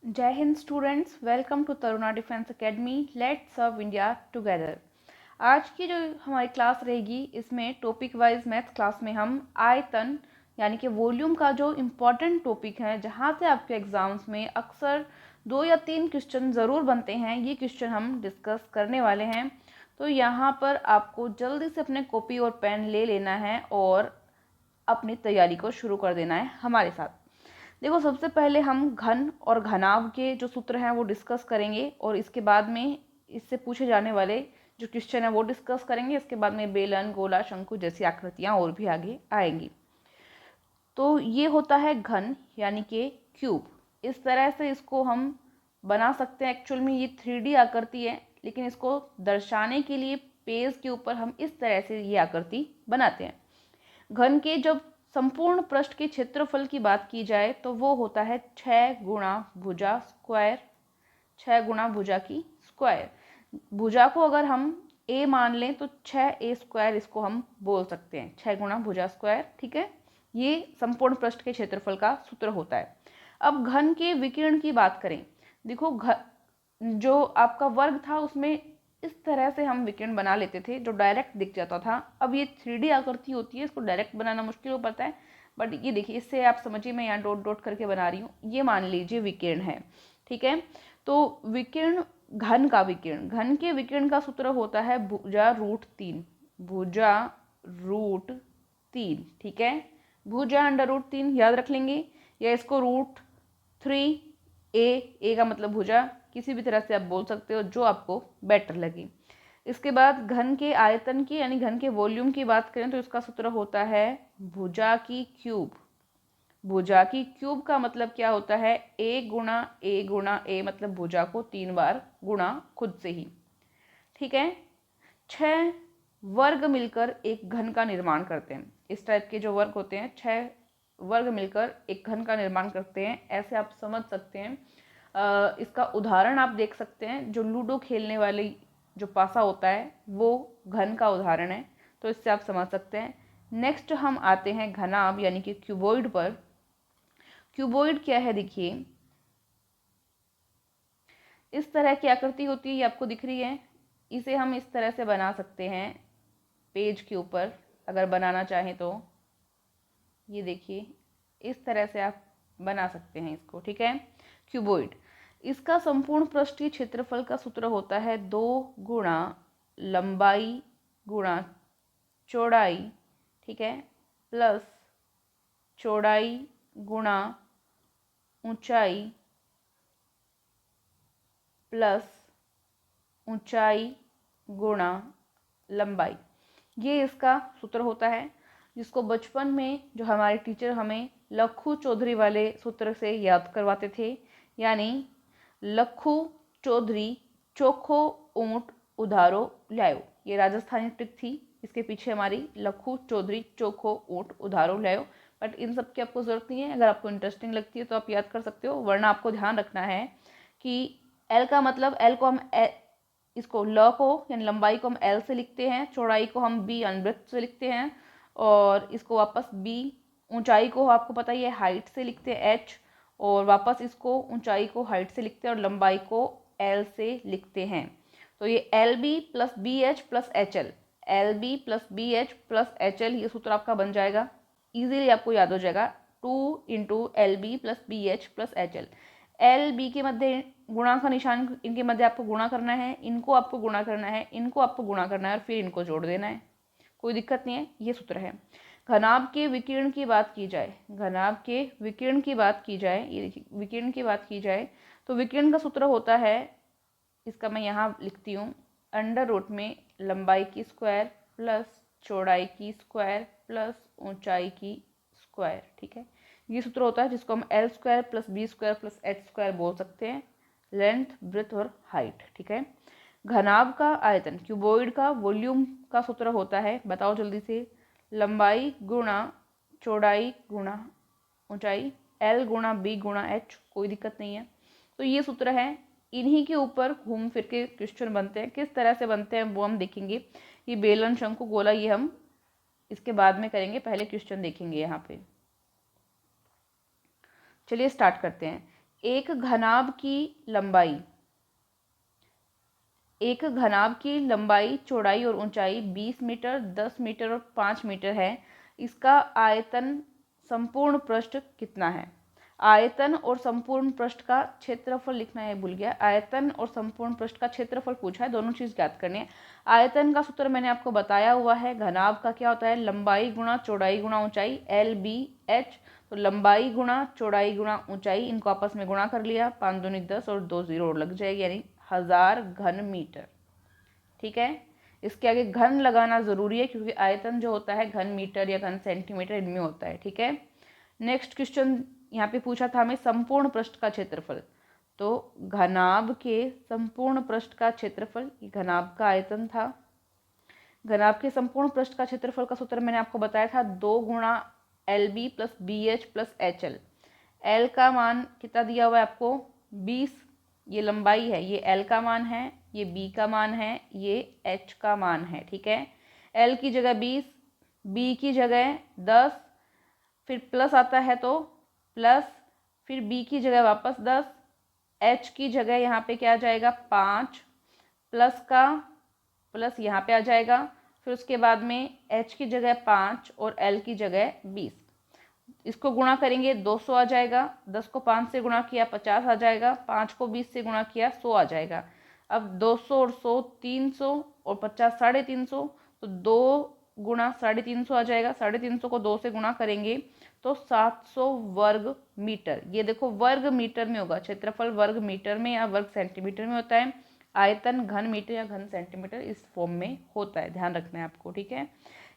जय हिंद students, welcome to Taruna defence academy. Let's serve India together. आज की जो हमारी क्लास रहेगी इसमें टॉपिक वाइज मैथ क्लास में हम आयतन यानी कि वॉल्यूम का जो इम्पोर्टेंट टॉपिक है, जहाँ से आपके एग्जाम्स में अक्सर 2 या 3 क्वेश्चन ज़रूर बनते हैं, ये क्वेश्चन हम डिस्कस करने वाले हैं। तो यहाँ पर आपको जल्दी से अपने कॉपी और पेन ले लेना है और अपनी तैयारी को शुरू कर देना है हमारे साथ। देखो, सबसे पहले हम घन और घनाभ के जो सूत्र हैं वो डिस्कस करेंगे और इसके बाद में इससे पूछे जाने वाले जो क्वेश्चन है वो डिस्कस करेंगे। इसके बाद में बेलन, गोला, शंकु जैसी आकृतियां और भी आगे आएंगी। तो ये होता है घन यानी कि क्यूब। इस तरह से इसको हम बना सकते हैं। एक्चुअल में ये 3D आकृति है, लेकिन इसको दर्शाने के लिए पेज के ऊपर हम इस तरह से ये आकृति बनाते हैं। घन के जब संपूर्ण पृष्ठ के क्षेत्रफल की बात की जाए तो वो होता है 6 गुणा भुजा स्क्वायर, 6 गुणा भुजा की स्क्वायर। भुजा को अगर हम a मान लें तो 6a स्क्वायर इसको हम बोल सकते हैं, 6 गुणा भुजा स्क्वायर। ठीक है, ये संपूर्ण पृष्ठ के क्षेत्रफल का सूत्र होता है। अब घन के विकिरण की बात करें। देखो, जो आपका वर्ग था उसमें इस तरह से हम विकिरण बना लेते थे जो डायरेक्ट दिख जाता था। अब ये 3D आकृति होती है, इसको डायरेक्ट बनाना मुश्किल हो पड़ता है। बट ये देखिए, इससे आप समझिए, मैं यहाँ डॉट डॉट करके बना रही हूँ, ये मान लीजिए विकिरण है। ठीक है, तो विकिरण, घन का विकिरण, घन के विकिरण का सूत्र होता है भुजा रूट 3, भुजा रूट 3। ठीक है, भुजा अंडर रूट 3 याद रख लेंगे, या इसको रूट 3 ए का मतलब भुजा, किसी भी तरह से आप बोल सकते हो जो आपको बेटर लगे। इसके बाद घन के आयतन की यानी घन के वॉल्यूम की बात करें तो इसका सूत्र होता है भुजा की क्यूब। भुजा की क्यूब का मतलब क्या होता है? ए गुणा ए मतलब भुजा को 3 बार गुणा खुद से ही। ठीक है, 6 वर्ग मिलकर एक घन का निर्माण करते हैं। इस टाइप के जो वर्ग होते हैं, 6 वर्ग मिलकर एक घन का निर्माण करते हैं, ऐसे आप समझ सकते हैं। इसका उदाहरण आप देख सकते हैं, जो लूडो खेलने वाली जो पासा होता है वो घन का उदाहरण है, तो इससे आप समझ सकते हैं। नेक्स्ट हम आते हैं घनाभ यानी कि क्यूबॉइड पर। क्यूबॉइड क्या है? देखिए, इस तरह की आकृति होती है, ये आपको दिख रही है। इसे हम इस तरह से बना सकते हैं पेज के ऊपर, अगर बनाना चाहें तो ये देखिए, इस तरह से आप बना सकते हैं इसको। ठीक है, क्यूबॉइड। इसका संपूर्ण पृष्ठीय क्षेत्रफल का सूत्र होता है 2 गुणा लंबाई गुणा चौड़ाई, ठीक है, प्लस चौड़ाई गुणा ऊंचाई प्लस ऊंचाई गुणा लंबाई। ये इसका सूत्र होता है, जिसको बचपन में जो हमारे टीचर हमें लखू चौधरी वाले सूत्र से याद करवाते थे, यानी लखू चौधरी चोखो ऊंट उधारो लायो। ये राजस्थानी ट्रिक थी, इसके पीछे हमारी लखू चौधरी चोखो ऊंट उधारो लायो। बट इन सब की आपको ज़रूरत नहीं है, अगर आपको इंटरेस्टिंग लगती है तो आप याद कर सकते हो, वरना आपको ध्यान रखना है कि एल का मतलब, एल को हम इसको ल को यानी लंबाई को हम एल से लिखते हैं, चौड़ाई को हम बी अनवृत्त से लिखते हैं, और इसको वापस बी, ऊंचाई को आपको पता ही है हाइट से लिखते हैं एच, और वापस इसको ऊंचाई को हाइट से लिखते हैं और लंबाई को एल से लिखते हैं। तो ये L B plus B H plus H L, L B plus B H plus H L, ये सूत्र आपका बन जाएगा, इजीली आपको याद हो जाएगा। 2 into L B plus B H plus H L. L B के मध्य गुणा का निशान, इनके मध्य आपको गुणा करना है, इनको आपको गुणा करना है, इनको आपको गुणा करना है और फिर इनको जोड़ देना है, कोई दिक्कत नहीं है, ये सूत्र है। घनाभ के विकिरण की बात की जाए, घनाभ के विकिरण की बात की जाए, ये देखिए विकिरण की बात की जाए तो विकिरण का सूत्र होता है, इसका मैं यहाँ लिखती हूँ, अंडर रूट में लंबाई की स्क्वायर प्लस चौड़ाई की स्क्वायर प्लस ऊंचाई की स्क्वायर। ठीक है, ये सूत्र होता है जिसको हम L square plus B square plus H square बोल सकते हैं, लेंथ, ब्रेथ और हाइट। ठीक है, घनाभ का आयतन, क्यूबॉइड का वॉल्यूम का सूत्र होता है, बताओ जल्दी से, लंबाई गुणा चौड़ाई गुणा ऊंचाई, एल गुणा बी गुणा एच, कोई दिक्कत नहीं है। तो ये सूत्र है, इन्हीं के ऊपर घूम फिर के क्वेश्चन बनते हैं। किस तरह से बनते हैं वो हम देखेंगे। ये बेलन, शंकु, गोला, ये हम इसके बाद में करेंगे, पहले क्वेश्चन देखेंगे यहाँ पे। चलिए स्टार्ट करते हैं। एक घनाभ की लंबाई, एक घनाभ की लंबाई, चौड़ाई और ऊंचाई 20 मीटर, 10 मीटर और 5 मीटर है। इसका आयतन संपूर्ण पृष्ठ कितना है? आयतन और संपूर्ण पृष्ठ का क्षेत्रफल लिखना है, भूल गया। आयतन और संपूर्ण पृष्ठ का क्षेत्रफल पूछा है, दोनों चीज ज्ञात करनी है। आयतन का सूत्र मैंने आपको बताया हुआ है। घनाभ का क्या होता है? लंबाई गुणा चौड़ाई गुणा ऊंचाई, LBH। तो लंबाई गुणा चौड़ाई गुणा ऊंचाई, इनको आपस में गुणा कर लिया, 5 दूनी 10 और 2 जीरो और लग जाएगी, यानी 1000 घन मीटर। ठीक है, इसके आगे घन लगाना जरूरी है क्योंकि आयतन जो होता है घन मीटर या घन सेंटीमीटर इनमें होता है। ठीक है, नेक्स्ट क्वेश्चन यहाँ पे पूछा था हमें संपूर्ण पृष्ठ का क्षेत्रफल। तो घनाभ के संपूर्ण पृष्ठ का क्षेत्रफल, ये घनाभ का आयतन था। घनाभ के संपूर्ण पृष्ठ का क्षेत्रफल का सूत्र मैंने आपको बताया था, 2 गुणा LB plus BH plus HL। L का मान कितना दिया हुआ है आपको? 20। ये लंबाई है, ये L का मान है, ये B का मान है, ये H का मान है। ठीक है, L की जगह 20, B की जगह 10, फिर प्लस आता है तो प्लस, फिर B की जगह वापस 10, H की जगह यहाँ पे क्या आ जाएगा? 5, प्लस का प्लस यहाँ पे आ जाएगा, फिर उसके बाद में H की जगह 5 और L की जगह 20। इसको गुणा करेंगे 200 आ जाएगा, 10 को 5 से गुणा किया 50 आ जाएगा, 5 को 20 से गुणा किया 100 आ जाएगा। अब 200 और 100 300 और 50 350, तो 2 गुणा 350 आ जाएगा। 350 को 2 से गुणा करेंगे तो 700 वर्ग मीटर। ये देखो वर्ग मीटर में होगा, क्षेत्रफल वर्ग मीटर में या वर्ग सेंटीमीटर में होता है। आयतन घन मीटर या घन सेंटीमीटर इस फॉर्म में होता है, ध्यान रखना है आपको। ठीक है,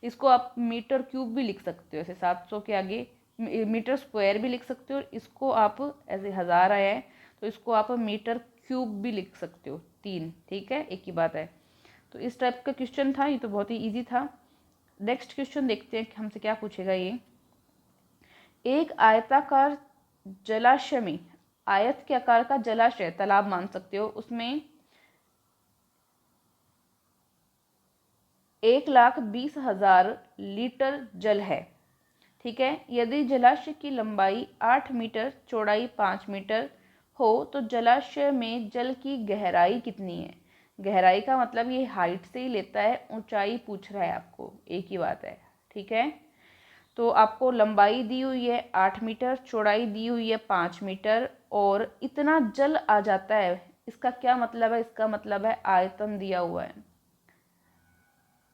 इसको आप मीटर क्यूब भी लिख सकते हो, ऐसे 700 के आगे मीटर स्क्वायर भी लिख सकते हो। इसको आप ऐसे 1000 आया है तो इसको आप मीटर क्यूब भी लिख सकते हो, 3। ठीक है, एक ही बात है। तो इस टाइप का क्वेश्चन था, ये तो बहुत ही इजी था। नेक्स्ट क्वेश्चन देखते हैं कि हमसे क्या पूछेगा ये। एक आयताकार जलाशय में, आयत के आकार का जलाशय, तालाब मान सकते हो, उसमें 1,20,000 लीटर जल है। ठीक है, यदि जलाशय की लंबाई 8 मीटर, चौड़ाई 5 मीटर हो तो जलाशय में जल की गहराई कितनी है? गहराई का मतलब ये हाइट से ही लेता है, ऊंचाई पूछ रहा है आपको, एक ही बात है। ठीक है, तो आपको लंबाई दी हुई है 8 मीटर, चौड़ाई दी हुई है 5 मीटर और इतना जल आ जाता है। इसका क्या मतलब है? इसका मतलब है आयतन दिया हुआ है।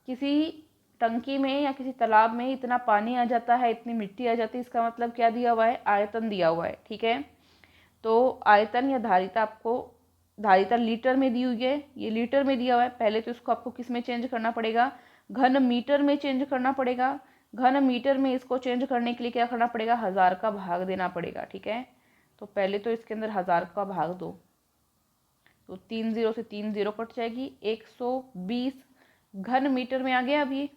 किसी टंकी में या किसी तालाब में इतना पानी आ जाता है, इतनी मिट्टी आ जाती है, इसका मतलब क्या दिया हुआ है? आयतन दिया हुआ है। ठीक है, तो आयतन या धारिता आपको, धारिता लीटर में दी हुई है, ये लीटर में दिया हुआ है। पहले तो इसको आपको किस में चेंज करना पड़ेगा? घन मीटर में चेंज करना पड़ेगा। घन मीटर में इसको चेंज करने के लिए क्या करना पड़ेगा? 1000 का भाग देना पड़ेगा। ठीक है, तो पहले तो इसके अंदर 1000 का भाग दो, तो 3 जीरो से 3 जीरो कट जाएगी, 120 घन मीटर में आ गया। अब ये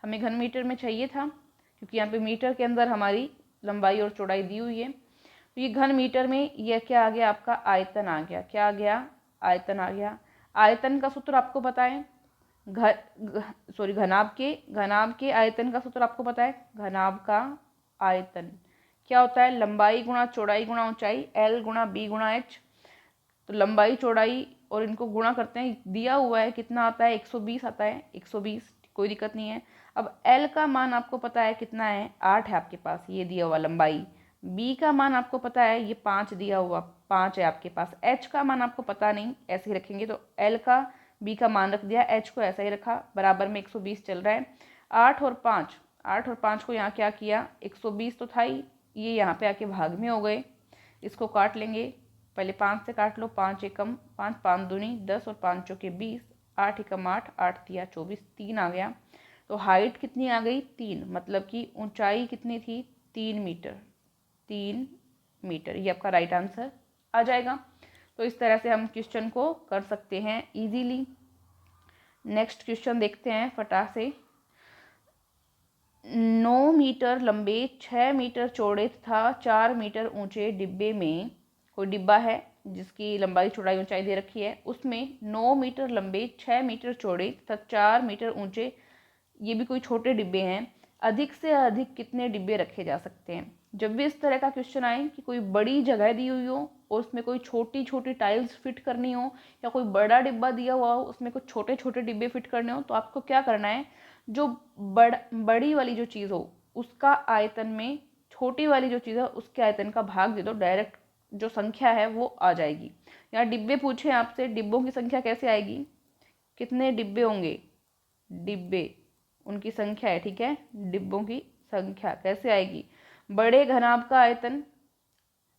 हमें घन मीटर में चाहिए था क्योंकि यहाँ पे मीटर के अंदर हमारी लंबाई और चौड़ाई दी हुई है। तो ये घन मीटर में यह क्या आ गया? आपका आयतन आ गया। क्या आ गया? आयतन आ गया। आयतन का सूत्र आपको पता है, घनाभ के आयतन का सूत्र आपको पता है। घनाभ का आयतन क्या होता है? लंबाई गुणा चौड़ाई गुणा ऊंचाई, L गुणा B गुणा H। तो लंबाई चौड़ाई और इनको गुणा करते हैं, दिया हुआ है कितना आता है? 120 आता है, 120, कोई दिक्कत नहीं है। अब L का मान आपको पता है कितना है? 8 है आपके पास, ये दिया हुआ लंबाई। B का मान आपको पता है, ये 5 दिया हुआ, 5 है आपके पास। H का मान आपको पता नहीं, ऐसे ही रखेंगे, तो L का B का मान रख दिया, H को ऐसा ही रखा, बराबर में 120 चल रहा है। 8 और 5 को यहाँ क्या किया? 120 तो था ही, ये यहाँ पे आके भाग में हो गए, इसको काट लेंगे। पहले 5 से काट लो, 5 एकम 5, 5 दूनी 10 और 5 चौके 20, 8 एकम 8, 8 तिया 24, 3 आ गया। तो हाइट कितनी आ गई? 3, मतलब कि ऊंचाई कितनी थी? 3 मीटर। 3 मीटर, ये आपका राइट आंसर आ जाएगा। तो इस तरह से हम क्वेश्चन को कर सकते हैं इजीली। नेक्स्ट क्वेश्चन देखते हैं फटाक से। 9 मीटर लंबे, 6 मीटर चौड़े तथा 4 मीटर ऊंचे डिब्बे में, कोई डिब्बा है जिसकी लंबाई चौड़ाई ऊंचाई दे रखी है, उसमें 9 मीटर लंबे, 6 मीटर चौड़े तथा 4 मीटर ऊंचे, ये भी कोई छोटे डिब्बे हैं, अधिक से अधिक कितने डिब्बे रखे जा सकते हैं? जब भी इस तरह का क्वेश्चन आए कि कोई बड़ी जगह दी हुई हो और उसमें कोई छोटी छोटी टाइल्स फिट करनी हो, या कोई बड़ा डिब्बा दिया हुआ हो उसमें कुछ छोटे छोटे डिब्बे फिट करने हो, तो आपको क्या करना है, जो बड़ी वाली जो चीज़ हो उसका आयतन में छोटी वाली जो चीज़ है उसके आयतन का भाग दे दो, डायरेक्ट जो संख्या है वो आ जाएगी। यहाँ डिब्बे पूछे आपसे, डिब्बों की संख्या कैसे आएगी, कितने डिब्बे होंगे, डिब्बे उनकी संख्या है, ठीक है, डिब्बों की संख्या कैसे आएगी, बड़े घनाभ का आयतन,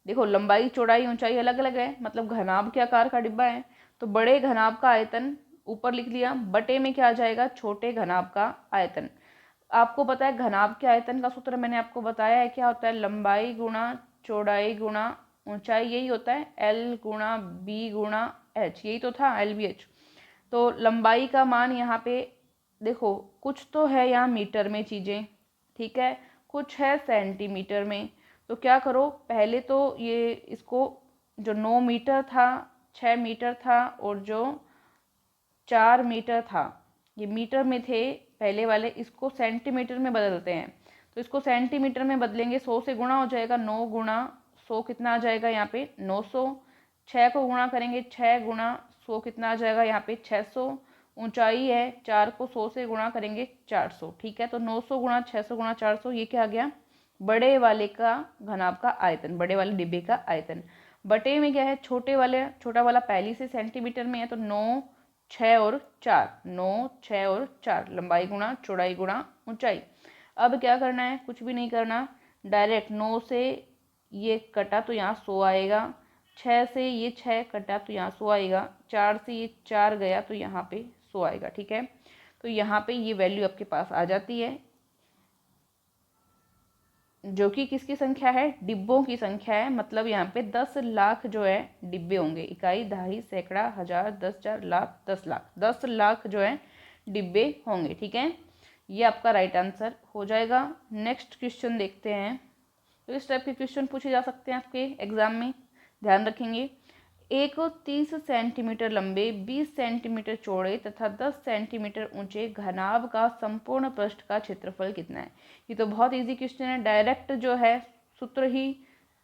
देखो लंबाई चौड़ाई ऊंचाई अलग अलग है, मतलब घनाभ के आकार का डिब्बा है, तो बड़े घनाभ का आयतन ऊपर लिख लिया, बटे में क्या आ जाएगा, छोटे घनाभ का आयतन। आपको पता है घनाभ के आयतन का सूत्र मैंने आपको बताया है, क्या होता है, लंबाई गुणा चौड़ाई गुणा ऊंचाई, यही होता है, एल गुणा बी गुणा एच, यही तो था, एल बी एच। तो लंबाई का मान यहाँ पे देखो, कुछ तो है यहाँ मीटर में चीज़ें, ठीक है, कुछ है सेंटीमीटर में। तो क्या करो, पहले तो ये इसको, जो 9 मीटर था, 6 मीटर था और जो 4 मीटर था, ये मीटर में थे पहले वाले, इसको सेंटीमीटर में बदलते हैं। तो इसको सेंटीमीटर में बदलेंगे, 100 से गुणा हो जाएगा, 9 गुणा 100 कितना आ जाएगा यहाँ पे 900। 6 को गुणा करेंगे, 6 गुणा 100 कितना आ जाएगा यहाँ पे 600। ऊंचाई है, 4 को 100 से गुणा करेंगे 400, ठीक है। तो 900 गुणा 600 गुणा 400, ये क्या आ गया, बड़े वाले का घनाभ का आयतन, बड़े वाले डिब्बे का आयतन। बटे में क्या है, छोटे वाले, छोटा वाला पहले से सेंटीमीटर में है, तो 9 6 और 4, 9 6 और 4, लंबाई गुणा चौड़ाई गुणा ऊंचाई। अब क्या करना है, कुछ भी नहीं करना, डायरेक्ट 9 से ये कटा तो यहाँ 100 आएगा, 6 से ये 6 कटा तो यहाँ 100 आएगा, 4 से ये 4 गया तो यहाँ पे 100 आएगा, ठीक है। तो यहाँ पे ये वैल्यू आपके पास आ जाती है, जो कि किसकी संख्या है, डिब्बों की संख्या है। मतलब यहाँ पे 10 लाख जो है डिब्बे होंगे, इकाई, दहाई, सैकड़ा, हजार, 10,000, लाख, 10 लाख, 10 लाख जो है डिब्बे होंगे, ठीक है। ये आपका राइट आंसर हो जाएगा। नेक्स्ट क्वेश्चन देखते हैं। तो इस टाइप के क्वेश्चन पूछे जा सकते हैं आपके एग्जाम में, ध्यान रखेंगे। एक 30 सेंटीमीटर लंबे, 20 सेंटीमीटर चौड़े तथा 10 सेंटीमीटर ऊंचे घनाभ का संपूर्ण पृष्ठ का क्षेत्रफल कितना है। ये तो बहुत इजी क्वेश्चन है, डायरेक्ट जो है सूत्र ही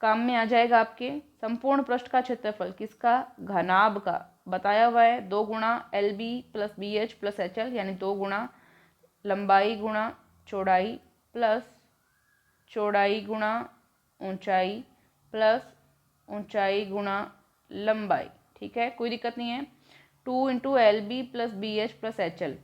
काम में आ जाएगा आपके। संपूर्ण पृष्ठ का क्षेत्रफल किसका, घनाभ का, बताया हुआ है 2 गुणा L B plus B H plus H L, यानी 2 गुणा लंबाई गुणा चौड़ाई प्लस चौड़ाई गुणा ऊंचाई प्लस ऊंचाई गुणा लंबाई, ठीक है, कोई दिक्कत नहीं है। 2 into L B plus B H plus H L.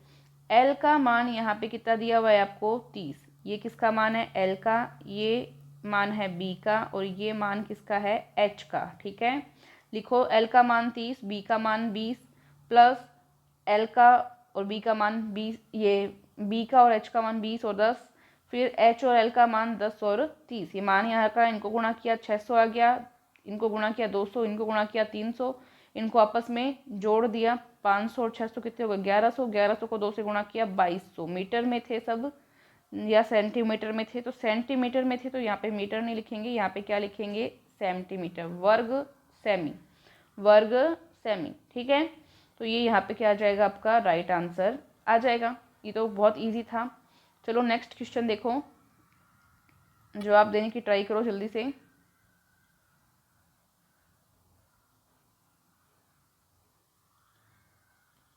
L का मान यहाँ पे कितना दिया हुआ है आपको 30, ये किसका मान है, एल का, ये मान है बी का, और ये मान किसका है, एच का, ठीक है। लिखो एल का मान 30, बी का मान 20, प्लस एल का और बी का मान 20, ये बी का और एच का मान 20 और 10, फिर एच और एल का मान 10 और 30। ये मान यहाँ का, इनको गुणा किया 600 आ गया, इनको गुणा किया 200, इनको गुणा किया 300, इनको आपस में जोड़ दिया 500 और 600 कितने हो गए 1100, 1100 को 2 से गुणा किया 2200। मीटर में थे सब या सेंटीमीटर में थे, तो सेंटीमीटर में थे तो यहाँ पे मीटर नहीं लिखेंगे, यहाँ पे क्या लिखेंगे, सेंटीमीटर, वर्ग सेमी, वर्ग सेमी, ठीक है। तो ये यहाँ पे क्या आ जाएगा, आपका राइट आंसर आ जाएगा। ये तो बहुत ईजी था। चलो नेक्स्ट क्वेश्चन देखो, जवाब देने की ट्राई करो जल्दी से।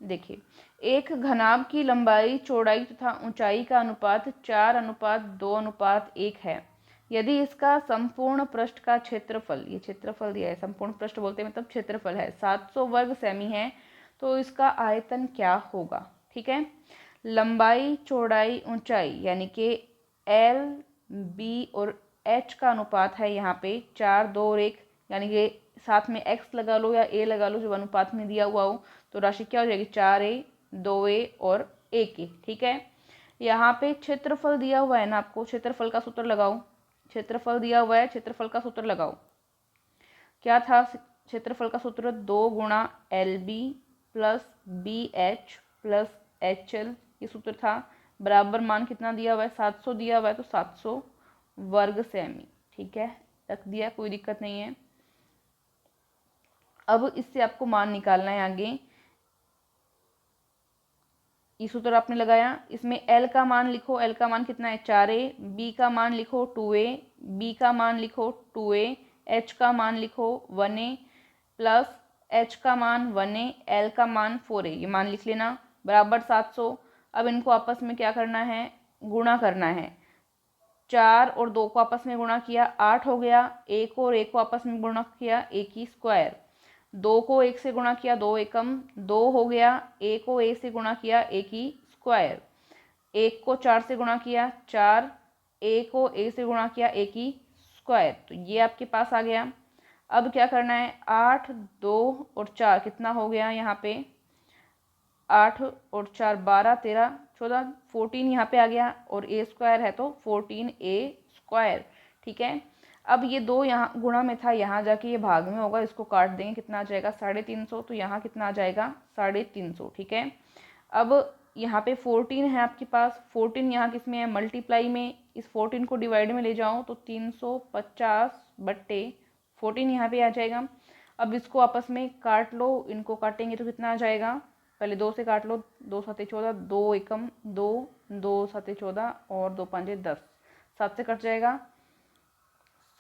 देखिए, एक घनाभ की लंबाई चौड़ाई तथा ऊंचाई का अनुपात 4:2:1 है। यदि इसका संपूर्ण पृष्ठ का क्षेत्रफल, ये क्षेत्रफल दिया है, संपूर्ण पृष्ठ बोलते हैं मतलब क्षेत्रफल है, 700 वर्ग सेमी है, तो इसका आयतन क्या होगा, ठीक है। लंबाई चौड़ाई ऊंचाई यानी कि एल बी और एच का अनुपात है यहाँ पे 4:2:1, यानी कि साथ में एक्स लगा लो या ए लगा लो, जो अनुपात में दिया हुआ हो, तो राशि क्या हो जाएगी 4a 2a और 1a, ठीक है। यहाँ पे क्षेत्रफल दिया हुआ है ना आपको, क्षेत्रफल का सूत्र लगाओ, क्षेत्रफल दिया हुआ है, क्षेत्रफल का सूत्र लगाओ। क्या था क्षेत्रफल का सूत्र, 2 गुणा L B plus B H plus H L, ये सूत्र था। बराबर मान कितना दिया हुआ है, 700 दिया हुआ है, तो 700 वर्ग सेमी, ठीक है, रख दिया, कोई दिक्कत नहीं है। अब इससे आपको मान निकालना है आगे। ये सूत्र आपने लगाया, इसमें L का मान लिखो, L का मान कितना है 4a, B का मान लिखो 2a, B का मान लिखो 2a, h का मान लिखो 1a प्लस h का मान 1a, l का मान 4a, ये मान लिख लेना, बराबर 700। अब इनको आपस में क्या करना है, गुणा करना है। 4 और 2 को आपस में गुणा किया 8 हो गया, 1 और 1 को आपस में गुणा किया 1 की स्क्वायर, 2 को 1 से गुणा किया 2 एकम 2 हो गया, 1 को 1 से गुणा किया 1 की स्क्वायर, 1 को 4 से गुणा किया 4, 1 को 1 से गुणा किया 1 की स्क्वायर, तो ये आपके पास आ गया। अब क्या करना है, 8, 2 और 4 कितना हो गया यहाँ पे, 8 और 4 12, 13, 14, 14 यहाँ पे आ गया, और ए स्क्वायर है तो 14a स्क्वायर। ठीक है, अब ये 2 यहाँ गुणा में था, यहाँ जाके ये भाग में होगा, इसको काट देंगे, कितना आ जाएगा 350, तो यहाँ कितना आ जाएगा 350। ठीक है, अब यहाँ पे 14 है आपके पास, 14 यहाँ किस में है, मल्टीप्लाई में, इस 14 को डिवाइड में ले जाओ तो 350/14 यहाँ पे आ जाएगा। अब इसको आपस में काट लो, इनको काटेंगे तो कितना आ जाएगा, पहले 2 से काट लो, 2 7 14, 2 एकम 2, 2 7 14 और 2 5 10, 7 से कट जाएगा,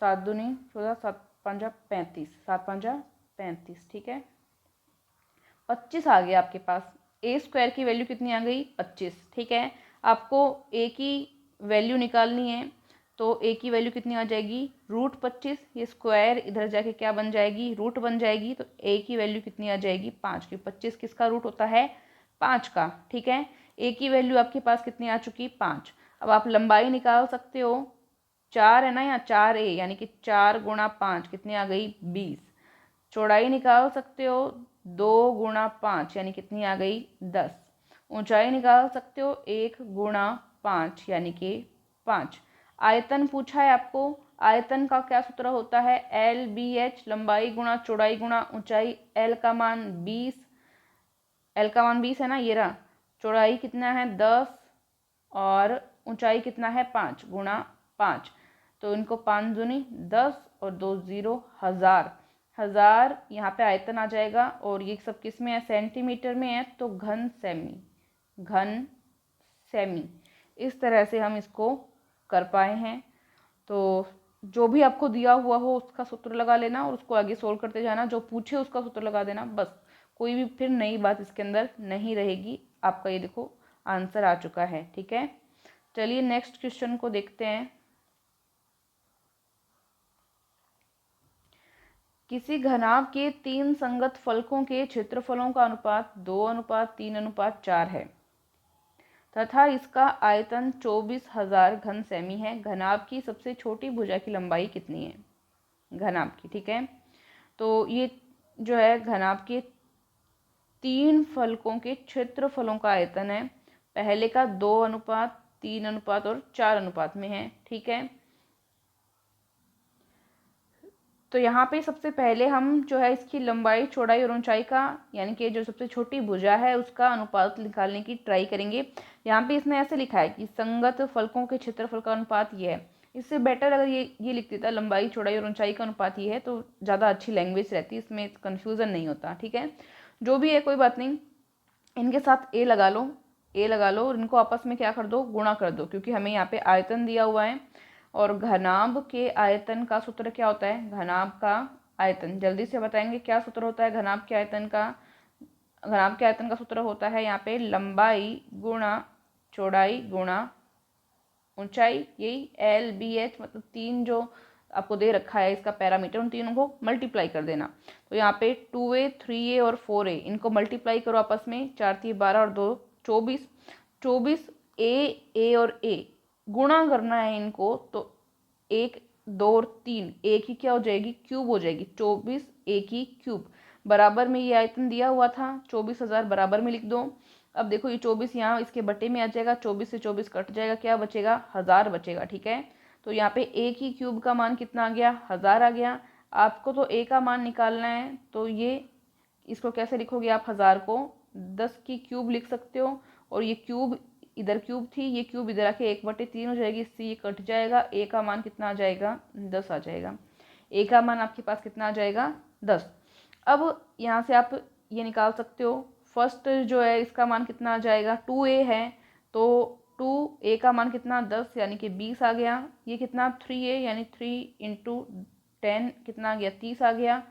7 दूनी 14, 7 5 35, 7 5 35। ठीक है, 25 आ गया आपके पास, ए स्क्वायर की वैल्यू कितनी आ गई 25। ठीक है, आपको ए की वैल्यू निकालनी है, तो ए की वैल्यू कितनी आ जाएगी √25, ये स्क्वायर इधर जाके क्या बन जाएगी, रूट बन जाएगी, तो ए की वैल्यू कितनी आ जाएगी 5 की। 25 किसका रूट होता है 5 का। ठीक है, ए की वैल्यू आपके पास कितनी आ चुकी 5। अब आप लंबाई निकाल सकते हो, 4 है ना यहाँ, 4a यानी कि 4 गुणा 5 कितनी आ गई 20। चौड़ाई निकाल सकते हो, 2 गुणा 5 यानी कितनी आ गई 10। ऊंचाई निकाल सकते हो, 1 गुणा 5 यानी कि 5। आयतन पूछा है आपको, आयतन का क्या सूत्र होता है, LBH, लंबाई गुणा चौड़ाई गुणा ऊंचाई। L का मान 20, L का मान 20 है ना, ये रहा, चौड़ाई कितना है 10 और ऊंचाई कितना है 5 गुणा 5, तो इनको 5 दूनी 10 और 2 0, 1000। 1000 यहाँ पे आयतन आ जाएगा, और ये सब किस में है, सेंटीमीटर में है, तो घन सेमी, घन सेमी। इस तरह से हम इसको कर पाए हैं। तो जो भी आपको दिया हुआ हो उसका सूत्र लगा लेना, और उसको आगे सोल्व करते जाना, जो पूछे उसका सूत्र लगा देना, बस कोई भी फिर नई बात इसके अंदर नहीं रहेगी। आपका ये देखो आंसर आ चुका है। ठीक है, चलिए नेक्स्ट क्वेश्चन को देखते हैं। किसी घनाभ के 3 संगत फलकों के क्षेत्रफलों का अनुपात 2:3:4 है तथा इसका आयतन 24,000 घन सेमी है। घनाभ की सबसे छोटी भुजा की लंबाई कितनी है, घनाभ की। ठीक है, तो ये जो है घनाभ के 3 फलकों के क्षेत्रफलों का आयतन है। पहले का 2:3:4 में है। ठीक है, तो यहाँ पे सबसे पहले हम जो है इसकी लंबाई चौड़ाई और ऊंचाई का, यानी कि जो सबसे छोटी भुजा है उसका अनुपात निकालने की ट्राई करेंगे। यहाँ पे इसने ऐसे लिखा है कि संगत फलकों के क्षेत्रफल का अनुपात ये है। इससे बेटर अगर ये लिख देता लंबाई चौड़ाई और ऊंचाई का अनुपात ये है, तो ज़्यादा अच्छी लैंग्वेज रहती, इसमें कन्फ्यूज़न नहीं होता। ठीक है, जो भी है कोई बात नहीं, इनके साथ ए लगा लो, ए लगा लो, और इनको आपस में क्या कर दो, गुणा कर दो, क्योंकि हमें यहाँ पे आयतन दिया हुआ है। और घनाभ के आयतन का सूत्र क्या होता है, घनाभ का आयतन जल्दी से बताएंगे क्या सूत्र होता है घनाभ के आयतन का। घनाभ के आयतन का सूत्र होता है यहाँ पे लंबाई गुणा चौड़ाई गुणा ऊंचाई, यही LBH, मतलब 3 जो आपको दे रखा है इसका पैरामीटर, उन तीनों को मल्टीप्लाई कर देना। तो यहाँ पे 2a 3a और 4a, इनको मल्टीप्लाई करो आपस में, 4 3 12 और 2 24, 24 a और a गुणा करना है इनको, तो 1 2 और 3 a की क्या हो जाएगी, क्यूब हो जाएगी, 24 a की क्यूब। बराबर में ये आयतन दिया हुआ था 24,000, बराबर में लिख दो। अब देखो ये 24 यहाँ इसके बटे में आ जाएगा, 24 से 24 कट जाएगा, क्या बचेगा 1000 बचेगा। ठीक है, तो यहाँ पे a की क्यूब का मान कितना आ गया 1000 आ गया। आपको तो a का मान निकालना है, तो ये इसको कैसे लिखोगे आप, 1000 को 10 की क्यूब लिख सकते हो, और ये क्यूब इधर क्यूब थी, ये क्यूब इधर आके 1/3 हो जाएगी, इससे ये कट जाएगा, a का मान कितना आ जाएगा 10 आ जाएगा। a का मान आपके पास कितना आ जाएगा 10। अब यहाँ से आप ये निकाल सकते हो, फर्स्ट जो है इसका मान कितना आ जाएगा, 2a है, तो 2a का मान कितना 10 यानी कि 20 आ गया। ये कितना 3a यानी 3 × 10 कितना आ गया 30 आ गया,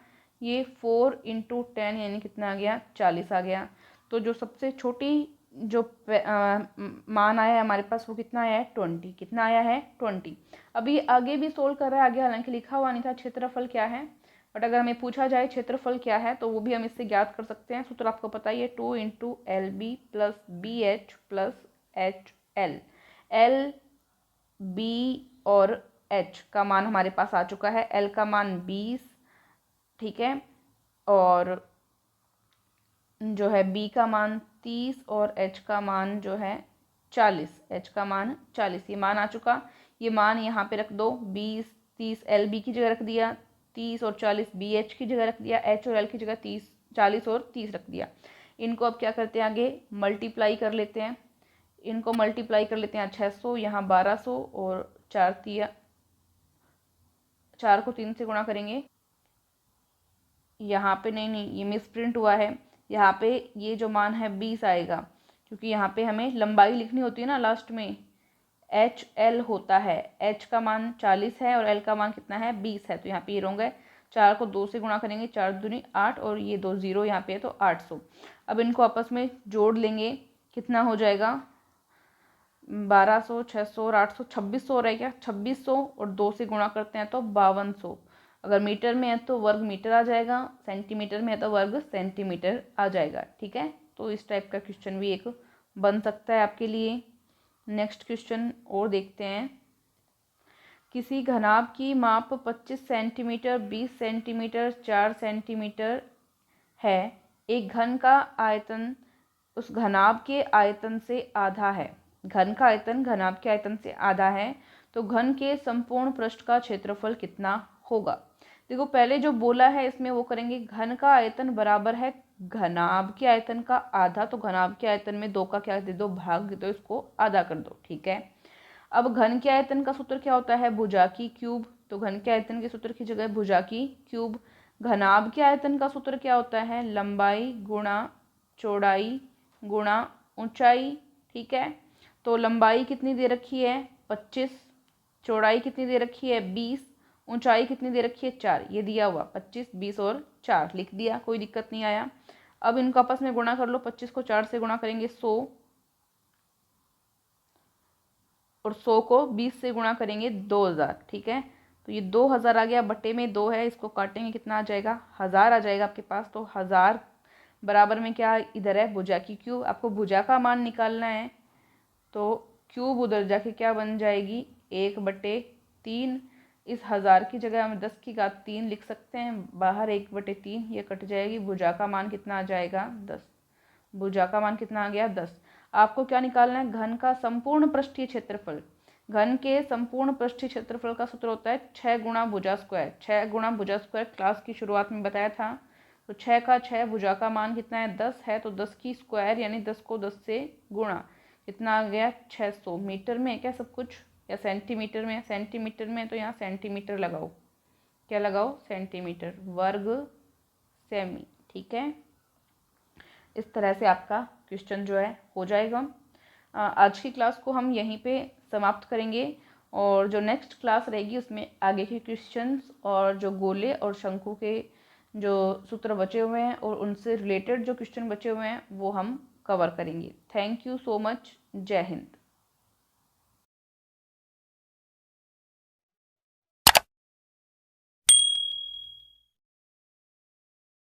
ये 4 × 10 यानी कितना आ गया 40 आ गया। तो जो सबसे छोटी जो मान आया है हमारे पास वो कितना आया है 20, कितना आया है 20। अभी आगे भी सोल्व कर रहा है, आगे हालांकि लिखा हुआ नहीं था क्षेत्रफल क्या है, बट अगर हमें पूछा जाए क्षेत्रफल क्या है तो वो भी हम इससे ज्ञात कर सकते हैं। सूत्र आपको पता ही है 2 × LB + BH + HL। L B और H का मान हमारे पास आ चुका है। L का मान 20, ठीक है, और जो है B का मान 30 और H का मान जो है 40, H का मान 40, ये मान आ चुका। ये मान यहाँ पे रख दो, 20 30 LB की जगह रख दिया, 30 और 40 BH की जगह रख दिया, H और L की जगह 30 40 और 30 रख दिया। इनको अब क्या करते हैं, आगे मल्टीप्लाई कर लेते हैं। इनको मल्टीप्लाई कर लेते हैं 600, यहाँ 1200 और 4 को 3 से गुणा करेंगे। यहाँ पे नहीं, ये मिस प्रिंट हुआ है। यहाँ पे ये जो मान है 20 आएगा, क्योंकि यहाँ पे हमें लंबाई लिखनी होती है ना, लास्ट में HL होता है। H का मान 40 है और L का मान कितना है 20 है, तो यहाँ पे ये रॉन्ग है। 4 को 2 से गुणा करेंगे, 4 दूनी 8 और ये 2 0 यहाँ पे है, तो 800। अब इनको आपस में जोड़ लेंगे, कितना हो जाएगा 1200 600 और 800 2600 हो रहा है क्या, 2600 और 2 से गुणा करते हैं तो 5200। अगर मीटर में है तो वर्ग मीटर आ जाएगा, सेंटीमीटर में है तो वर्ग सेंटीमीटर आ जाएगा, ठीक है। तो इस टाइप का क्वेश्चन भी एक बन सकता है आपके लिए। नेक्स्ट क्वेश्चन और देखते हैं। किसी घनाभ की माप 25 सेंटीमीटर 20 सेंटीमीटर 4 सेंटीमीटर है। एक घन का आयतन उस घनाभ के आयतन से आधा है। घन का आयतन घनाभ के आयतन से आधा है, तो घन के संपूर्ण पृष्ठ का क्षेत्रफल कितना होगा। देखो पहले जो बोला है इसमें वो करेंगे, घन का आयतन बराबर है घनाभ के आयतन का आधा, तो घनाभ के आयतन में 2 का क्या दे दो, भाग दे दो, इसको आधा कर दो, ठीक है। अब घन के आयतन का सूत्र क्या होता है, भुजा की क्यूब, तो घन के आयतन के सूत्र की जगह भुजा की क्यूब। घनाभ के आयतन का सूत्र क्या होता है, लंबाई गुणा चौड़ाई गुणा ऊंचाई, ठीक है। तो लंबाई कितनी दे रखी है 25, चौड़ाई कितनी दे रखी है 20, ऊंचाई कितनी दे रखी है 4, ये दिया हुआ 25 20 और 4 लिख दिया, कोई दिक्कत नहीं आया। अब इनको आपस में गुणा कर लो, 25 को 4 से गुणा करेंगे 100 और 100 को 20 से गुणा करेंगे 2000, ठीक है। तो ये 2000 आ गया, बटे में 2 है, इसको काटेंगे कितना आ जाएगा 1000 आ जाएगा आपके पास। तो 1000 बराबर में क्या इधर है भुजा की क्यूब, आपको भुजा का मान निकालना है, तो क्यूब उधर जाके क्या बन जाएगी 1/3। इस 1000 की जगह हम 10 की घात 3 लिख सकते हैं, बाहर 1/3 ये कट जाएगी, भुजा का मान कितना आ जाएगा 10। भुजा का मान कितना आ गया 10। आपको क्या निकालना है, घन का संपूर्ण पृष्ठीय क्षेत्रफल। घन के संपूर्ण पृष्ठीय क्षेत्रफल का सूत्र होता है 6 गुणा भुजा स्क्वायर। 6 गुणा भुजा स्क्वायर क्लास की शुरुआत में बताया था, तो 6 का 6, भुजा का मान कितना है 10 है, तो 10 की स्क्वायर यानी 10 को 10 से गुणा, कितना आ गया 600। मीटर में है क्या सब कुछ या सेंटीमीटर में, सेंटीमीटर में, तो यहाँ सेंटीमीटर लगाओ, क्या लगाओ सेंटीमीटर, वर्ग सेमी, ठीक है। इस तरह से आपका क्वेश्चन जो है हो जाएगा। आज की क्लास को हम यहीं पे समाप्त करेंगे, और जो नेक्स्ट क्लास रहेगी उसमें आगे के क्वेश्चंस और जो गोले और शंकु के जो सूत्र बचे हुए हैं और उनसे रिलेटेड जो क्वेश्चन बचे हुए हैं वो हम कवर करेंगे। थैंक यू सो मच, जय हिंद।